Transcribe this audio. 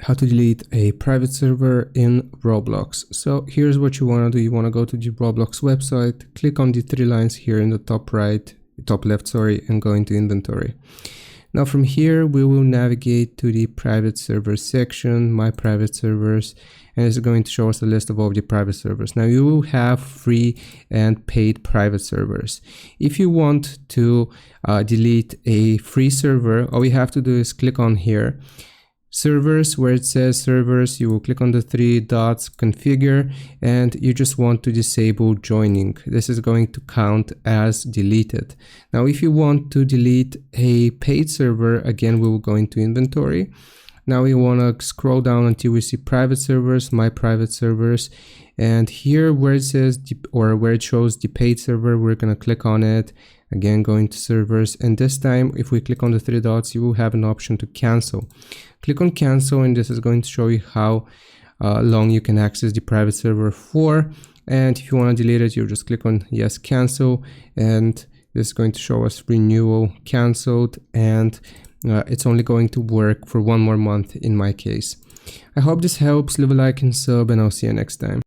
how to delete a private server in Roblox. So here's what you want to do. You want to go to the Roblox website, click on the three lines here in the top left, and go into inventory. Now from here, we will navigate to the private servers section, my private servers, and it's going to show us a list of all the private servers. Now you will have free and paid private servers. If you want to delete a free server, all you have to do is click on here, servers, where it says servers. You will click on the three dots, configure, and you just want to disable joining. This is going to count as deleted. Now if you want to delete a paid server, again we will go into inventory. Now we want to scroll down until we see private servers, my private servers, and here where it says where it shows the paid server, we're going to click on it. Again, going to servers, and this time if we click on the three dots, you will have an option to cancel. Click on cancel, and this is going to show you how long you can access the private server for. And if you want to delete it, you just click on yes, cancel, and this is going to show us renewal canceled, and it's only going to work for one more month in my case. I hope this helps. Leave a like and sub, and I'll see you next time.